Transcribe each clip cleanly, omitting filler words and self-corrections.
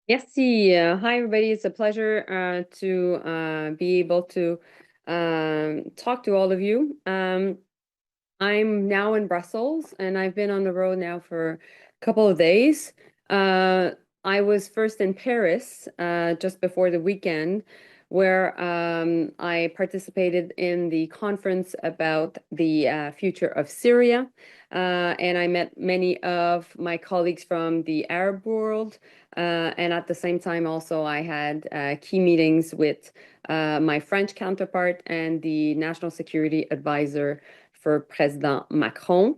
Merci. Hi, everybody. It's a pleasure to be able to talk to all of you. I'm now in Brussels and I've been on the road now for a couple of days. Uh, I was first in Paris just before the weekend, where I participated in the conference about the future of Syria. And I met many of my colleagues from the Arab world. And at the same time, also, I had key meetings with my French counterpart and the National Security Advisor for President Macron.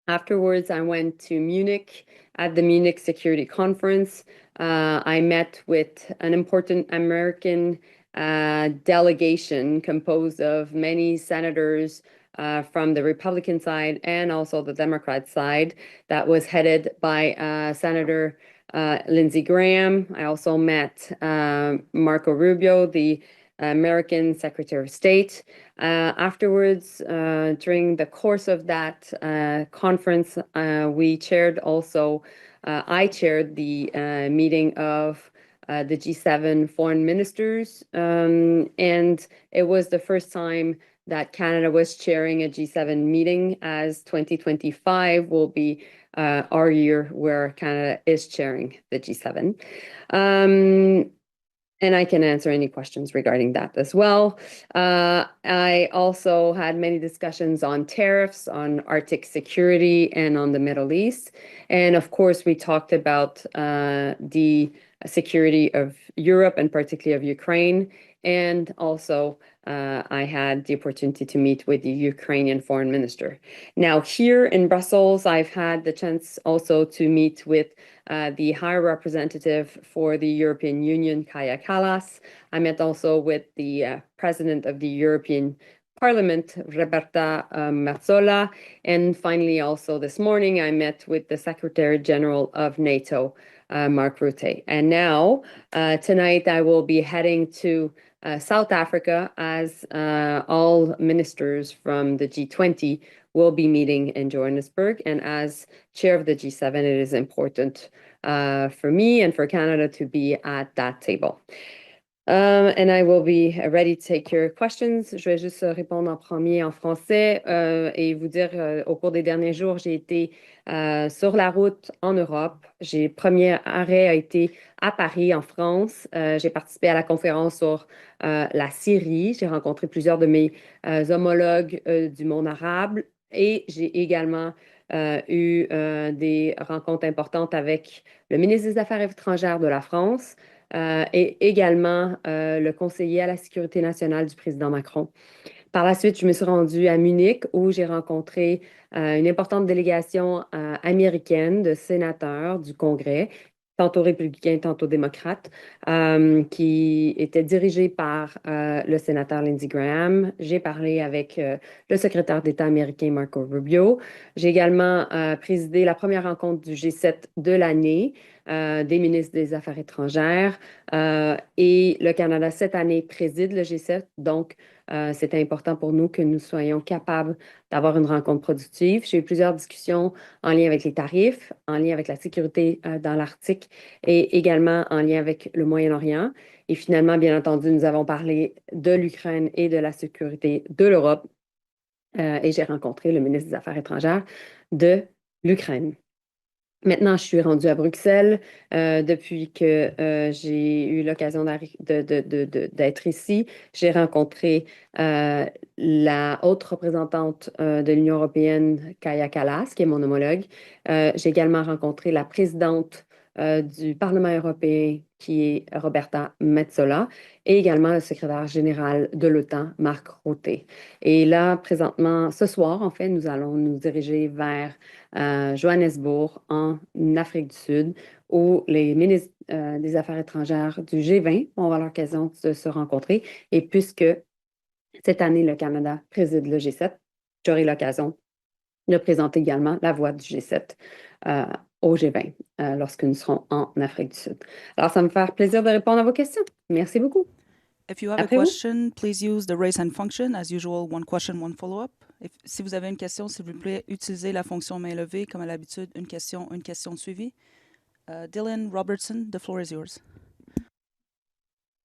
Afterwards, I went to Munich at the Munich Security Conference. I met with an important American delegation composed of many senators from the Republican side and also the Democrat side that was headed by Senator Lindsey Graham. I also met Marco Rubio, the American Secretary of State. Afterwards, during the course of that conference, we chaired also, I chaired the meeting of the G7 foreign ministers. And it was the first time that Canada was chairing a G7 meeting, as 2025 will be our year where Canada is chairing the G7. And I can answer any questions regarding that as well. I also had many discussions on tariffs, on Arctic security, and on the Middle East. And of course, we talked about the security of Europe and particularly of Ukraine. And also, I had the opportunity to meet with the Ukrainian foreign minister. Now, here in Brussels, I've had the chance also to meet with the High Representative for the European Union, Kaja Kallas. I met also with the President of the European Parliament, Roberta Metsola. And finally, also this morning, I met with the Secretary General of NATO, Mark Rutte. And now, tonight, I will be heading to South Africa, as all ministers from the G20 will be meeting in Johannesburg. And as chair of the G7, it is important for me and for Canada to be at that table. And I will be ready to take your questions. Je vais juste répondre en premier en français et vous dire, au cours des derniers jours, j'ai été sur la route en Europe. Premier arrêt a été à Paris, en France. J'ai participé à la conférence sur la Syrie. J'ai rencontré plusieurs de mes homologues du monde arabe et j'ai également eu des rencontres importantes avec le ministre des Affaires étrangères de la France, et également le conseiller à la sécurité nationale du président Macron. Par la suite, je me suis rendue à Munich où j'ai rencontré une importante délégation américaine de sénateurs du Congrès, tantôt républicains, tantôt démocrates, qui était dirigée par le sénateur Lindsey Graham. J'ai parlé avec le secrétaire d'État américain Marco Rubio. J'ai également présidé la première rencontre du G7 de l'année des ministres des Affaires étrangères. Et le Canada, cette année, préside le G7. Donc, c'était important pour nous que nous soyons capables d'avoir une rencontre productive. J'ai eu plusieurs discussions en lien avec les tarifs, en lien avec la sécurité dans l'Arctique et également en lien avec le Moyen-Orient. Et finalement, bien entendu, nous avons parlé de l'Ukraine et de la sécurité de l'Europe. Et j'ai rencontré le ministre des Affaires étrangères de l'Ukraine. Maintenant, je suis rendue à Bruxelles depuis que j'ai eu l'occasion d'être ici. J'ai rencontré la haute représentante de l'Union européenne, Kaja Kallas, qui est mon homologue. J'ai également rencontré la présidente du Parlement européen, qui est Roberta Metsola, et également le secrétaire général de l'OTAN, Mark Rutte. Et là, présentement, ce soir, en fait, nous allons nous diriger vers Johannesburg, en Afrique du Sud, où les ministres des Affaires étrangères du G20 vont avoir l'occasion de se rencontrer. Et puisque cette année, le Canada préside le G7, j'aurai l'occasion de présenter également la voix du G7 au G20 lorsque nous serons en Afrique du Sud. Alors, ça me fait plaisir de répondre à vos questions. Merci beaucoup. If you have Après a vous. question, please use the raise hand function. As usual, one question, one follow-up. Si vous avez une question, s'il vous plaît, utilisez la fonction main levée. Comme à l'habitude, une question suivie. Dylan Robertson, the floor is yours.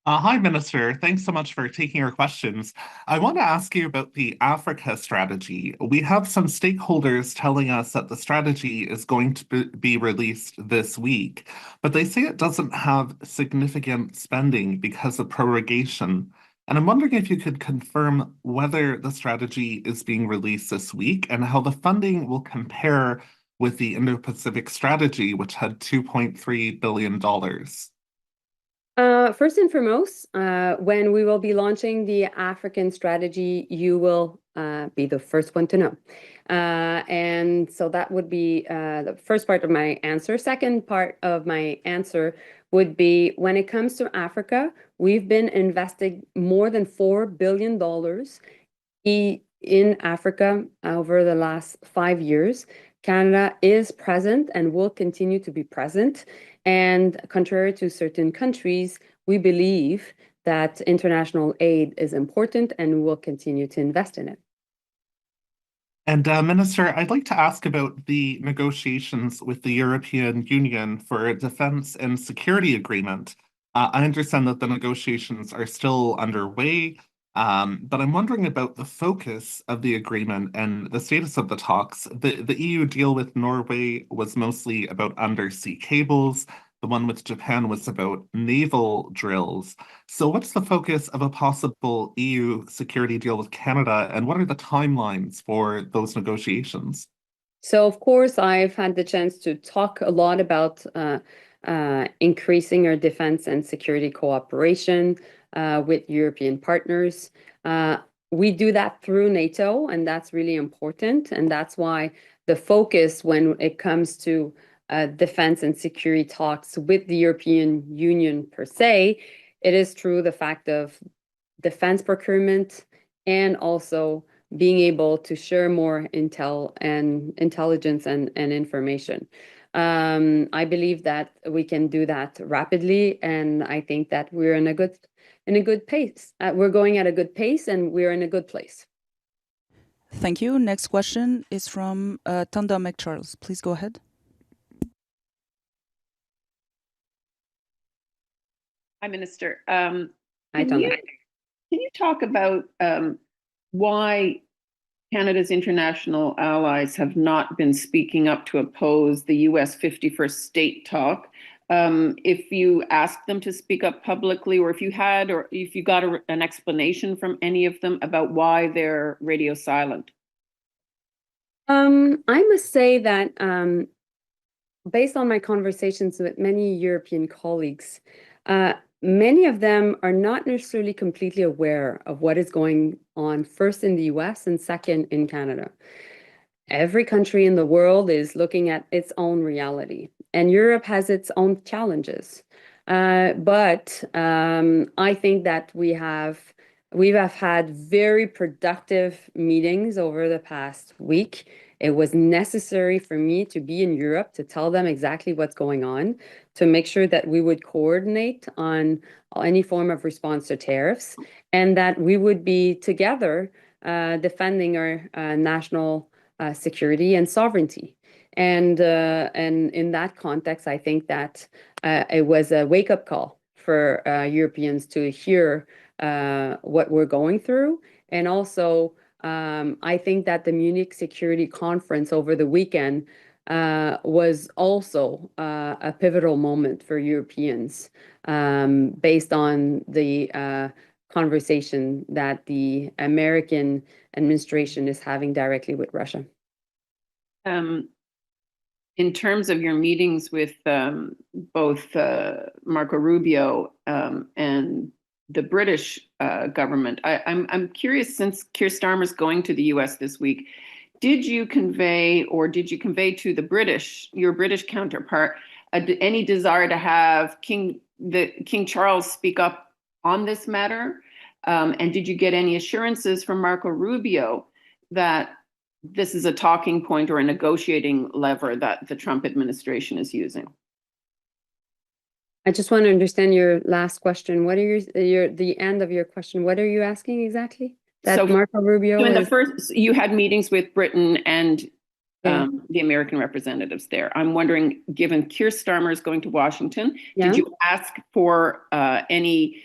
Hi, Minister. Thanks so much for taking our questions. I want to ask you about the Africa strategy. We have some stakeholders telling us that the strategy is going to be released this week, but they say it doesn't have significant spending because of prorogation. And I'm wondering if you could confirm whether the strategy is being released this week and how the funding will compare with the Indo-Pacific strategy, which had $2.3 billion. First and foremost, when we will be launching the African strategy, you will be the first one to know. And so that would be the first part of my answer. Second part of my answer would be when it comes to Africa, we've been investing more than $4 billion in Africa over the last 5 years. Canada is present and will continue to be present. And contrary to certain countries, we believe that international aid is important and we'll continue to invest in it. And Minister, I'd like to ask about the negotiations with the European Union for a defense and security agreement. I understand that the negotiations are still underway, but I'm wondering about the focus of the agreement and the status of the talks. The EU deal with Norway was mostly about undersea cables. The one with Japan was about naval drills. So what's the focus of a possible EU security deal with Canada, and what are the timelines for those negotiations? So, of course, I've had the chance to talk a lot about increasing our defense and security cooperation with European partners. We do that through NATO, and that's really important. And that's why the focus when it comes to defense and security talks with the European Union per se, it is true the fact of defense procurement and also being able to share more intelligence and information. I believe that we can do that rapidly, and I think that we're in a good pace. We're going at a good pace, and we're in a good place. Thank you. Next question is from Tanda McCharles. Please go ahead. Hi, Minister. Hi, Tanda. Can you talk about why Canada's international allies have not been speaking up to oppose the U.S. 51st state talk? If you asked them to speak up publicly, or if you had, or if you got an explanation from any of them about why they're radio silent? I must say that based on my conversations with many European colleagues, many of them are not necessarily completely aware of what is going on, first in the US and second in Canada. Every country in the world is looking at its own reality, and Europe has its own challenges. But I think that we have had very productive meetings over the past week. It was necessary for me to be in Europe to tell them exactly what's going on, to make sure that we would coordinate on any form of response to tariffs, and that we would be together defending our national security and sovereignty. And in that context, I think that it was a wake-up call for Europeans to hear what we're going through. And also, I think that the Munich Security Conference over the weekend was also a pivotal moment for Europeans based on the conversation that the American administration is having directly with Russia. In terms of your meetings with both Marco Rubio and the British government, I'm curious, since Keir Starmer's going to the US this week, did you convey to your British counterpart any desire to have King Charles speak up on this matter? And did you get any assurances from Marco Rubio that this is a talking point or a negotiating lever that the Trump administration is using? I just want to understand your last question. What are the end of your question? What are you asking exactly? That So Marco Rubio you had meetings with Britain and Yeah. the American representatives there. I'm wondering, given Keir Starmer is going to Washington, Yeah. did you ask for any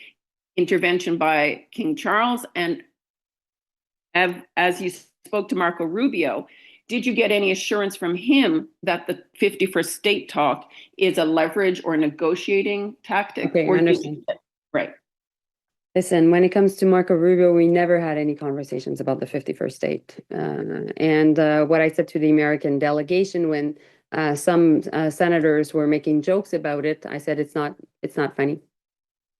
intervention by King Charles? And as you spoke to Marco Rubio, did you get any assurance from him that the 51st state talk is a leverage or negotiating tactic? Okay, or I understand. Right. Listen, when it comes to Marco Rubio, we never had any conversations about the 51st state. And what I said to the American delegation when some senators were making jokes about it, I said it's not funny.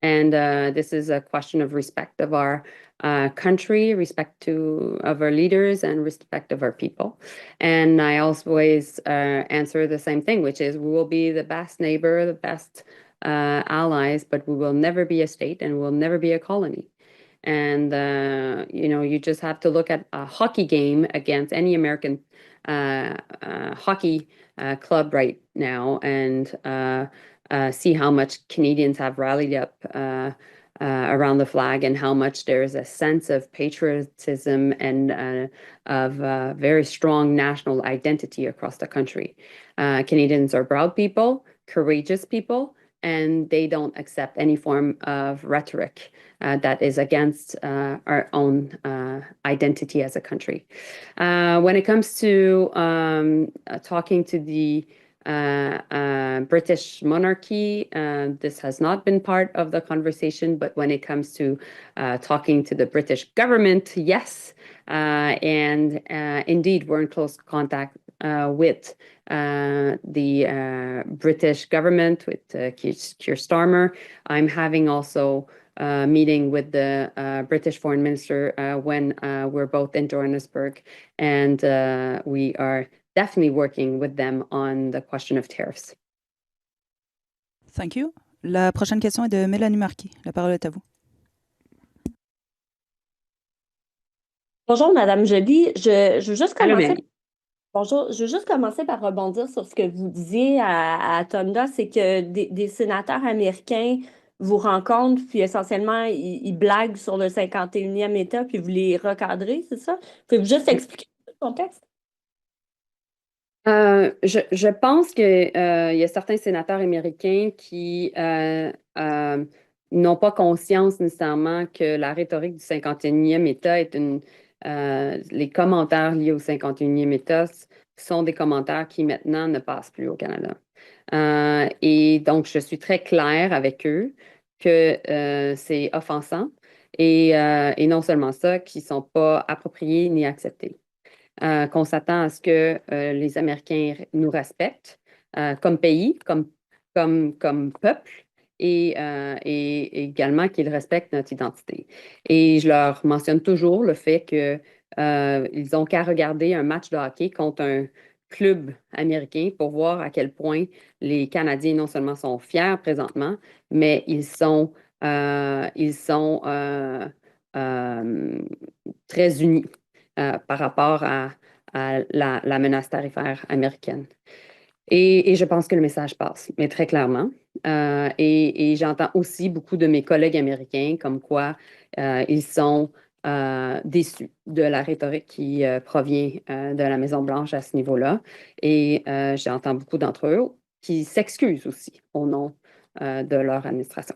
And this is a question of respect of our country, respect of our leaders, and respect of our people. And I always answer the same thing, which is we will be the best neighbor, the best allies, but we will never be a state and we'll never be a colony. And you just have to look at a hockey game against any American hockey club right now and see how much Canadians have rallied up around the flag and how much there's a sense of patriotism and of very strong national identity across the country. Canadians are proud people, courageous people, and they don't accept any form of rhetoric that is against our own identity as a country. When it comes to talking to the British monarchy, this has not been part of the conversation, but when it comes to talking to the British government, yes. And indeed, we're in close contact with the British government, with Keir Starmer. I'm having also a meeting with the British Foreign Minister when we're both in Johannesburg, and we are definitely working with them on the question of tariffs. Thank you. La prochaine question est de Mélanie Marquis. La parole est à vous. Bonjour, Madame Joly. Je veux juste Allô, commencer. Mélanie. Bonjour, je veux juste commencer par rebondir sur ce que vous disiez à Tonda, c'est que des sénateurs américains vous rencontrent, puis essentiellement, ils blaguent sur le 51e État, puis vous les recadrez, c'est ça? Pouvez-vous juste expliquer le contexte? Je pense que il y a certains sénateurs américains qui n'ont pas conscience nécessairement que la rhétorique du 51e État est les commentaires liés au 51e État sont des commentaires qui maintenant ne passent plus au Canada. Et donc, je suis très claire avec eux que c'est offensant et non seulement ça, qu'ils ne sont pas appropriés ni acceptés. Qu'on s'attend à ce que les Américains nous respectent comme pays, comme peuple, et également qu'ils respectent notre identité. Et je leur mentionne toujours le fait qu'ils n'ont qu'à regarder un match de hockey contre un club américain pour voir à quel point les Canadiens non seulement sont fiers présentement, mais ils sont très unis par rapport à la menace tarifaire américaine. Et je pense que le message passe, mais très clairement. Et j'entends aussi beaucoup de mes collègues américains comme quoi ils sont déçus de la rhétorique qui provient de la Maison-Blanche à ce niveau-là. Et j'entends beaucoup d'entre eux qui s'excusent aussi au nom de leur administration.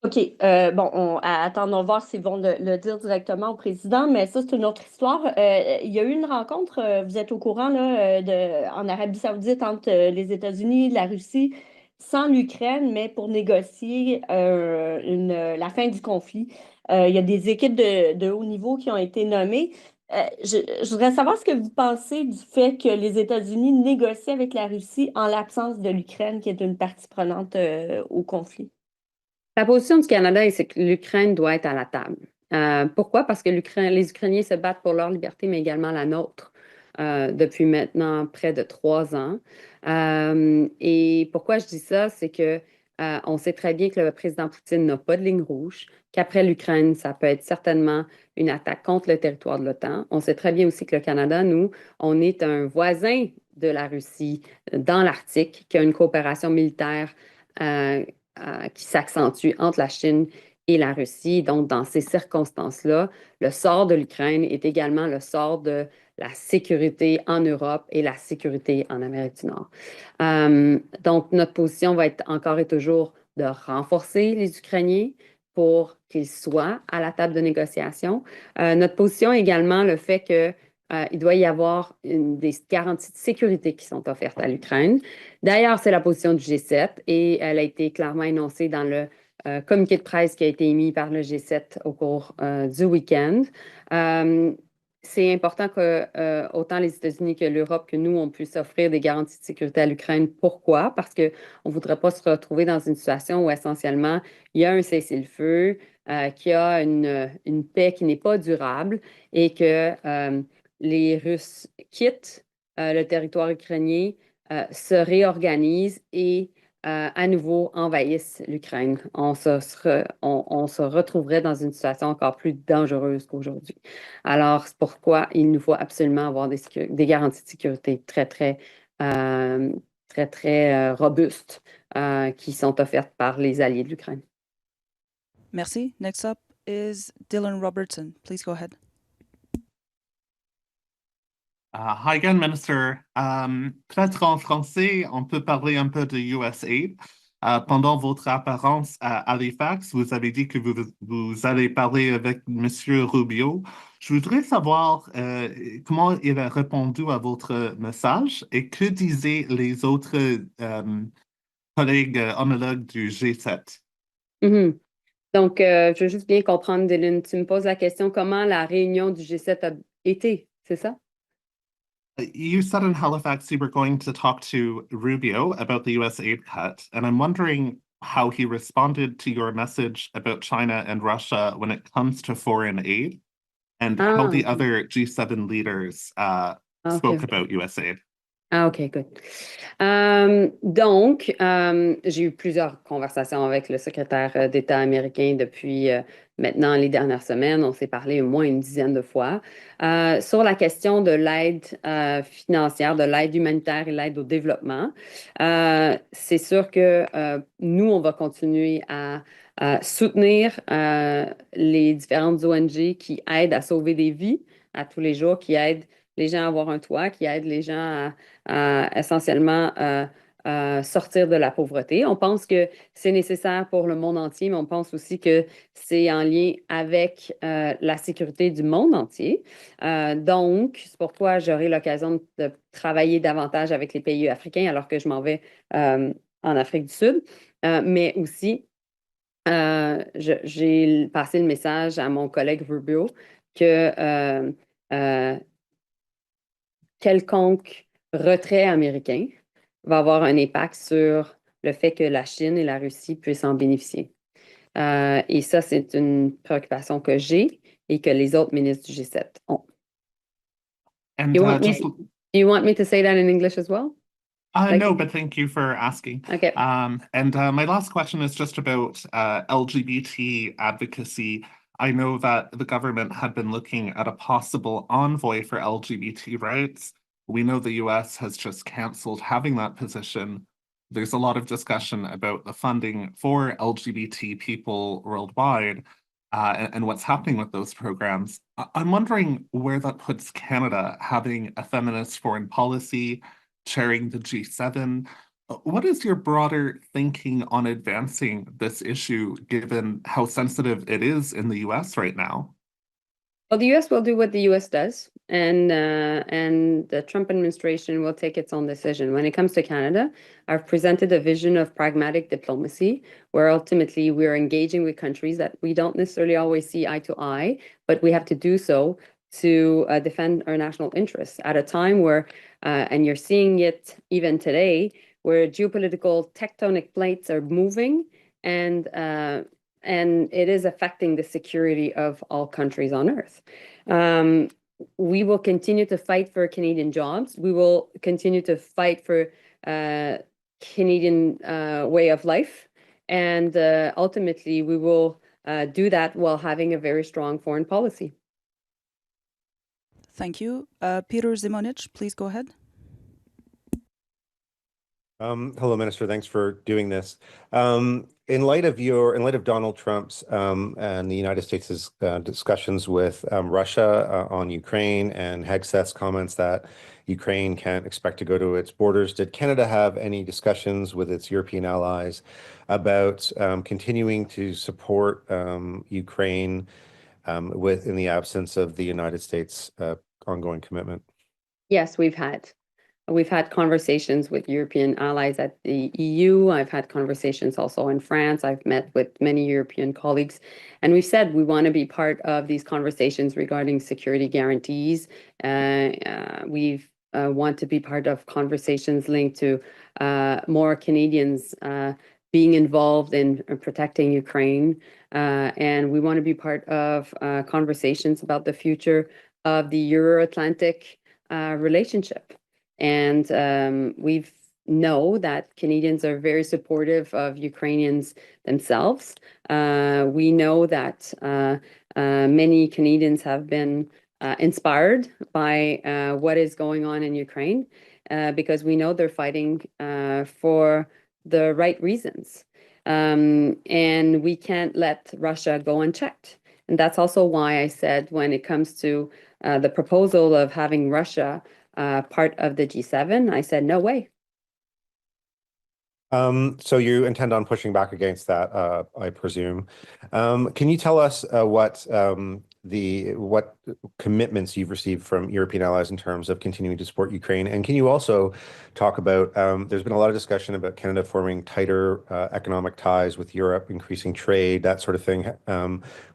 OK. Attendons voir s'ils vont le dire directement au président, mais ça, c'est une autre histoire. Il y a eu une rencontre, vous êtes au courant, là, en Arabie Saoudite entre les États-Unis, la Russie, sans l'Ukraine, mais pour négocier la fin du conflit. Il y a des équipes de haut niveau qui ont été nommées. Je voudrais savoir ce que vous pensez du fait que les États-Unis négocient avec la Russie en l'absence de l'Ukraine, qui est une partie prenante au conflit. La position du Canada, c'est que l'Ukraine doit être à la table. Pourquoi? Parce que les Ukrainiens se battent pour leur liberté, mais également la nôtre, depuis maintenant près de 3 ans. Et pourquoi je dis ça? C'est que on sait très bien que le président Poutine n'a pas de ligne rouge, qu'après l'Ukraine, ça peut être certainement une attaque contre le territoire de l'OTAN. On sait très bien aussi que le Canada, nous, on est un voisin de la Russie dans l'Arctique, qui a une coopération militaire qui s'accentue entre la Chine et la Russie. Donc, dans ces circonstances-là, le sort de l'Ukraine est également le sort de la sécurité en Europe et la sécurité en Amérique du Nord. Donc, notre position va être encore et toujours de renforcer les Ukrainiens pour qu'ils soient à la table de négociation. Notre position est également le fait que il doit y avoir des garanties de sécurité qui sont offertes à l'Ukraine. D'ailleurs, c'est la position du G7 et elle a été clairement énoncée dans le communiqué de presse qui a été émis par le G7 au cours du week-end. C'est important que autant les États-Unis que l'Europe, que nous, on puisse offrir des garanties de sécurité à l'Ukraine. Pourquoi? Parce qu'on ne voudrait pas se retrouver dans une situation où essentiellement il y a un cessez-le-feu, qu'il y a une paix qui n'est pas durable et que les Russes quittent le territoire ukrainien, se réorganisent et à nouveau envahissent l'Ukraine. On se retrouverait dans une situation encore plus dangereuse qu'aujourd'hui. Alors, c'est pourquoi il nous faut absolument avoir des garanties de sécurité très robustes qui sont offertes par les alliés de l'Ukraine. Merci. Next up is Dylan Robertson. Please go ahead. Hi again, Minister. Peut-être en français, on peut parler un peu de USAID. Pendant votre apparence à Halifax, vous avez dit que vous allez parler avec M. Rubio. Je voudrais savoir comment il a répondu à votre message et que disaient les autres collègues homologues du G7. Mhm. Donc, je veux juste bien comprendre, Dylan, tu me poses la question comment la réunion du G7 a été, c'est ça? You said in Halifax you were going to talk to Rubio about the US aid cut, and I'm wondering how he responded to your message about China and Russia when it comes to foreign aid, and how the OK. other G7 leaders spoke about US aid. Ah, OK, good. Donc, j'ai eu plusieurs conversations avec le secrétaire d'État américain depuis maintenant les dernières semaines. On s'est parlé au moins une dizaine de fois sur la question de l'aide financière, de l'aide humanitaire et l'aide au développement. C'est sûr que nous, on va continuer à soutenir les différentes ONG qui aident à sauver des vies à tous les jours, qui aident les gens à avoir un toit, qui aident les gens à essentiellement sortir de la pauvreté. On pense que c'est nécessaire pour le monde entier, mais on pense aussi que c'est en lien avec la sécurité du monde entier. Donc, c'est pourquoi j'aurai l'occasion de travailler davantage avec les pays africains alors que je m'en vais en Afrique du Sud. Mais aussi, j'ai passé le message à mon collègue Rubio que quelconque retrait américain va avoir un impact sur le fait que la Chine et la Russie puissent en bénéficier. Et ça, c'est une préoccupation que j'ai et que les autres ministres du G7 ont. And Do you want me to say that in English as well? No, but thank you for asking. Okay. And my last question is just about LGBT advocacy. I know that the government had been looking at a possible envoy for LGBT rights. We know the US has just canceled having that position. There's a lot of discussion about the funding for LGBT people worldwide and what's happening with those programs. I'm wondering where that puts Canada, having a feminist foreign policy, chairing the G7. What is your broader thinking on advancing this issue, given how sensitive it is in the US right now? Well, the U.S. will do what the U.S. does, and the Trump administration will take its own decision. When it comes to Canada, I've presented a vision of pragmatic diplomacy, where ultimately we're engaging with countries that we don't necessarily always see eye to eye, but we have to do so to defend our national interests at a time where, and you're seeing it even today, where geopolitical tectonic plates are moving and it is affecting the security of all countries on earth. We will continue to fight for Canadian jobs. We will continue to fight for Canadian way of life. And ultimately, we will do that while having a very strong foreign policy. Thank you. Peter Zimonich, please go ahead. Hello, Minister. Thanks for doing this. in light of Donald Trump's and the United States' discussions with Russia on Ukraine and Hegseth's comments that Ukraine can't expect to go to its borders, did Canada have any discussions with its European allies about continuing to support Ukraine in the absence of the United States' ongoing commitment? Yes, we've had. We've had conversations with European allies at the EU. I've had conversations also in France. I've met with many European colleagues, and we've said we want to be part of these conversations regarding security guarantees. We want to be part of conversations linked to more Canadians being involved in protecting Ukraine. And we want to be part of conversations about the future of the Euro-Atlantic relationship. And we know that Canadians are very supportive of Ukrainians themselves. We know that many Canadians have been inspired by what is going on in Ukraine because we know they're fighting for the right reasons. And we can't let Russia go unchecked. And that's also why I said when it comes to the proposal of having Russia part of the G7, I said, no way. So you intend on pushing back against that, I presume. Can you tell us what commitments you've received from European allies in terms of continuing to support Ukraine? And can you also talk about, there's been a lot of discussion about Canada forming tighter economic ties with Europe, increasing trade, that sort of thing.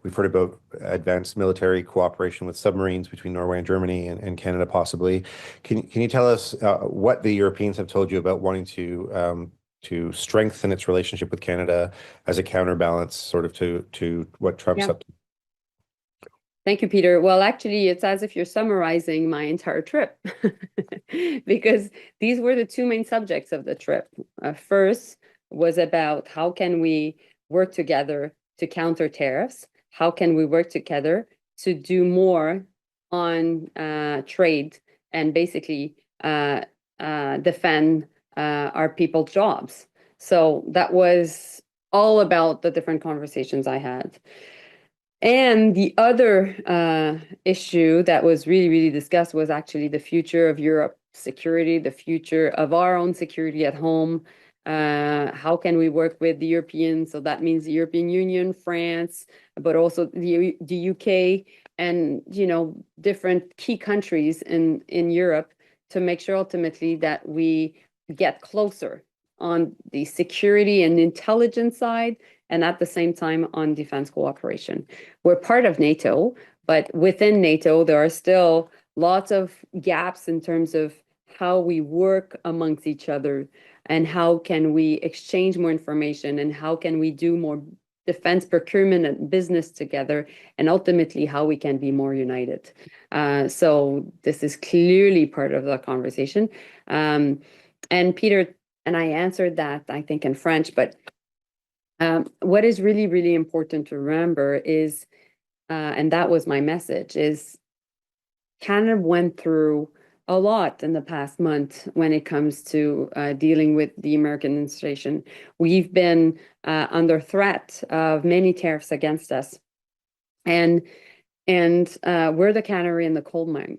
We've heard about advanced military cooperation with submarines between Norway and Germany and Canada possibly. Can you tell us what the Europeans have told you about wanting to strengthen its relationship with Canada as a counterbalance sort of to what Trump's up to? Thank you, Peter. Well, actually, it's as if you're summarizing my entire trip because these were the two main subjects of the trip. First was about how can we work together to counter tariffs? How can we work together to do more on trade and basically defend our people's jobs? So that was all about the different conversations I had. And the other issue that was really, really discussed was actually the future of Europe's security, the future of our own security at home. How can we work with the Europeans? So that means the European Union, France, but also the UK and, different key countries in Europe to make sure ultimately that we get closer on the security and intelligence side, and at the same time on defense cooperation. We're part of NATO, but within NATO, there are still lots of gaps in terms of how we work amongst each other and how can we exchange more information and how can we do more defense procurement and business together, and ultimately how we can be more united. So this is clearly part of the conversation. And Peter, and I answered that, I think, in French, but what is really, really important to remember is, and that was my message, is Canada went through a lot in the past month when it comes to dealing with the American administration. We've been under threat of many tariffs against us. And we're the canary in the coal mine.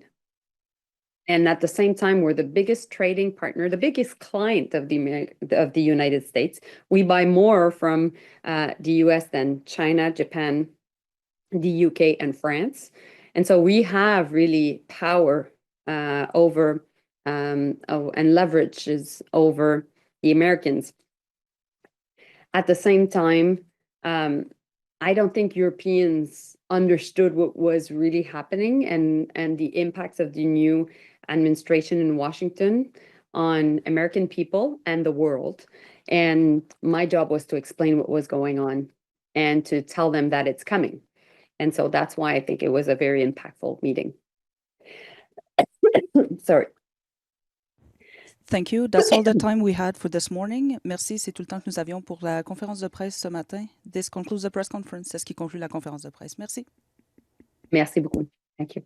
And at the same time, we're the biggest trading partner, the biggest client of the United States. We buy more from the US than China, Japan, the UK, and France. And so we have really power over and leverages over the Americans. At the same time, I don't think Europeans understood what was really happening and the impacts of the new administration in Washington on American people and the world. And my job was to explain what was going on and to tell them that it's coming. And so that's why I think it was a very impactful meeting. Sorry. Thank you. That's all the time we had for this morning. Merci, c'est tout le temps que nous avions pour la conférence de presse ce matin. This concludes the press conference. C'est ce qui conclut la conférence de presse. Merci. Merci beaucoup. Thank you.